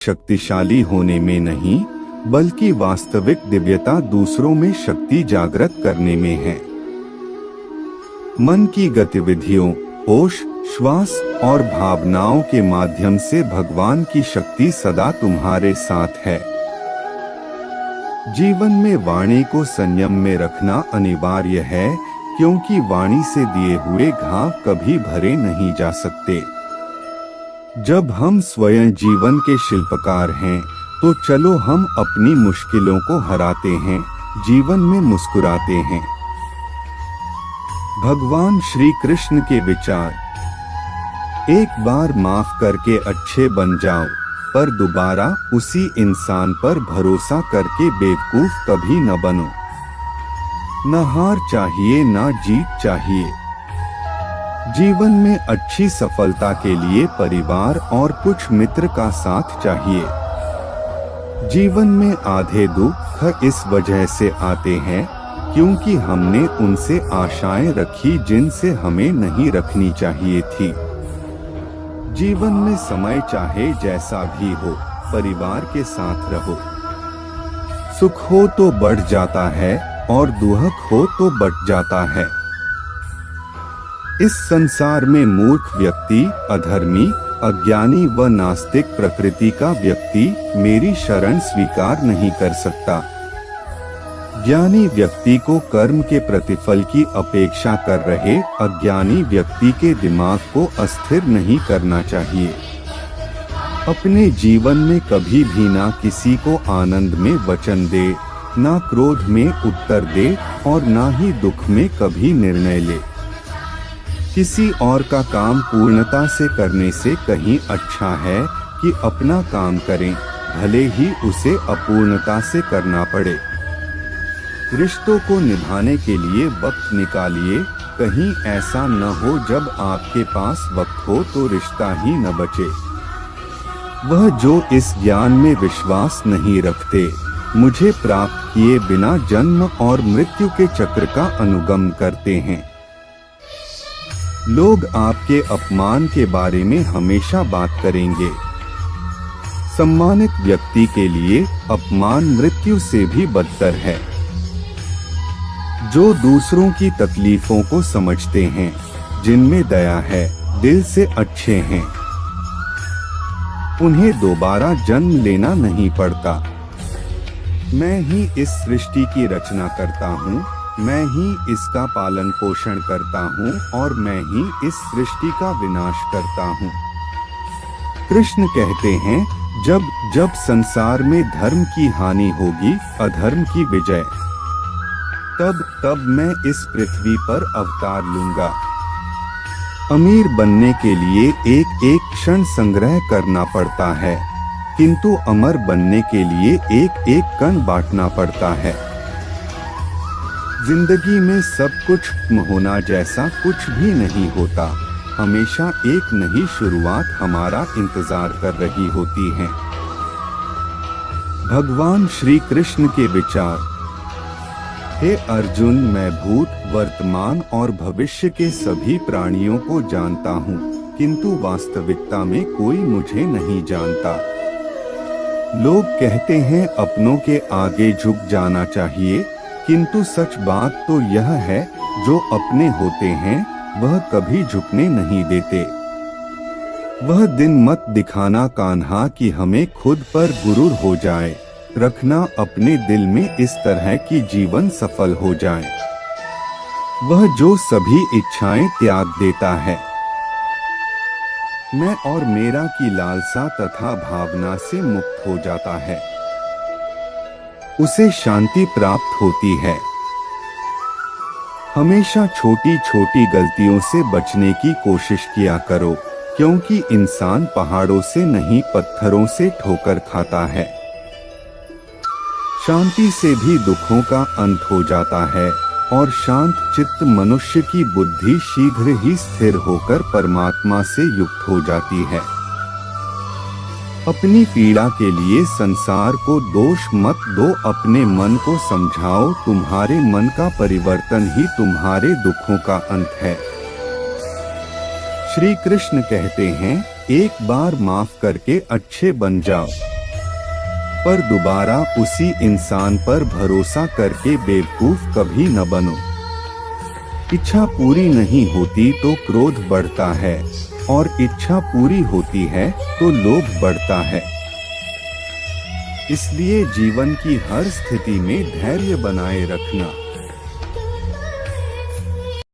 शक्तिशाली होने में नहीं, बल्कि वास्तविक दिव्यता दूसरों में शक्ति जागृत करने में है। मन की गतिविधियों, होश, श्वास और भावनाओं के माध्यम से भगवान की शक्ति सदा तुम्हारे साथ है। जीवन में वाणी को संयम में रखना अनिवार्य है, क्योंकि वाणी से दिए हुए घाव कभी भरे नहीं जा सकते। जब हम स्वयं जीवन के शिल्पकार हैं, तो चलो हम अपनी मुश्किलों को हराते हैं, जीवन में मुस्कुराते हैं। भगवान श्री कृष्ण के विचार। एक बार माफ करके अच्छे बन जाओ, पर दोबारा उसी इंसान पर भरोसा करके बेवकूफ कभी न बनो। न हार चाहिए, न जीत चाहिए। जीवन में अच्छी सफलता के लिए परिवार और कुछ मित्र का साथ चाहिए। जीवन में आधे दुख इस वजह से आते हैं क्योंकि हमने उनसे आशाएं रखी जिनसे हमें नहीं रखनी चाहिए थी। जीवन में समय चाहे जैसा भी हो, परिवार के साथ रहो। सुख हो तो बढ़ जाता है और दुख हो तो बट जाता है। इस संसार में मूर्ख व्यक्ति, अधर्मी, अज्ञानी व नास्तिक प्रकृति का व्यक्ति मेरी शरण स्वीकार नहीं कर सकता। ज्ञानी व्यक्ति को कर्म के प्रतिफल की अपेक्षा कर रहे अज्ञानी व्यक्ति के दिमाग को अस्थिर नहीं करना चाहिए। अपने जीवन में कभी भी ना किसी को आनंद में वचन दे, ना क्रोध में उत्तर दे और ना ही दुख में कभी निर्णय ले। किसी और का काम पूर्णता से करने से कहीं अच्छा है कि अपना काम करें, भले ही उसे अपूर्णता से करना पड़े। रिश्तों को निभाने के लिए वक्त निकालिए, कहीं ऐसा न हो जब आपके पास वक्त हो तो रिश्ता ही न बचे। वह जो इस ज्ञान में विश्वास नहीं रखते, मुझे प्राप्त किए बिना जन्म और मृत्यु के चक्र का अनुगमन करते हैं। लोग आपके अपमान के बारे में हमेशा बात करेंगे। सम्मानित व्यक्ति के लिए अपमान मृत्यु से भी बदतर है। जो दूसरों की तकलीफों को समझते हैं, जिनमें दया है, दिल से अच्छे हैं, उन्हें दोबारा जन्म लेना नहीं पड़ता। मैं ही इस सृष्टि की रचना करता हूँ, मैं ही इसका पालन पोषण करता हूँ और मैं ही इस सृष्टि का विनाश करता हूँ। कृष्ण कहते हैं, जब जब संसार में धर्म की हानि होगी, अधर्म की विजय, तब तब मैं इस पृथ्वी पर अवतार लूंगा। अमीर बनने के लिए एक एक क्षण संग्रह करना पड़ता है, किंतु अमर बनने के लिए एक एक कण बांटना पड़ता है। जिंदगी में सब कुछ होना जैसा कुछ भी नहीं होता। हमेशा एक नई शुरुआत हमारा इंतजार कर रही होती है। भगवान श्री कृष्ण के विचार। हे अर्जुन, मैं भूत, वर्तमान और भविष्य के सभी प्राणियों को जानता हूँ, किंतु वास्तविकता में कोई मुझे नहीं जानता। लोग कहते हैं अपनों के आगे झुक जाना चाहिए, किंतु सच बात तो यह है, जो अपने होते हैं वह कभी झुकने नहीं देते। वह दिन मत दिखाना कान्हा कि हमें खुद पर गुरूर हो जाए, रखना अपने दिल में इस तरह कि जीवन सफल हो जाए। वह जो सभी इच्छाएं त्याग देता है, मैं और मेरा की लालसा तथा भावना से मुक्त हो जाता है, उसे शांति प्राप्त होती है। हमेशा छोटी छोटी गलतियों से बचने की कोशिश किया करो, क्योंकि इंसान पहाड़ों से नहीं पत्थरों से ठोकर खाता है। शांति से भी दुखों का अंत हो जाता है और शांत चित्त मनुष्य की बुद्धि शीघ्र ही स्थिर होकर परमात्मा से युक्त हो जाती है। अपनी पीड़ा के लिए संसार को दोष मत दो, अपने मन को समझाओ, तुम्हारे मन का परिवर्तन ही तुम्हारे दुखों का अंत है। श्री कृष्ण कहते हैं, एक बार माफ करके अच्छे बन जाओ। पर दोबारा उसी इंसान पर भरोसा करके बेवकूफ कभी न बनो। इच्छा पूरी नहीं होती तो क्रोध बढ़ता है, और इच्छा पूरी होती है तो लोभ बढ़ता है। इसलिए जीवन की हर स्थिति में धैर्य बनाए रखना।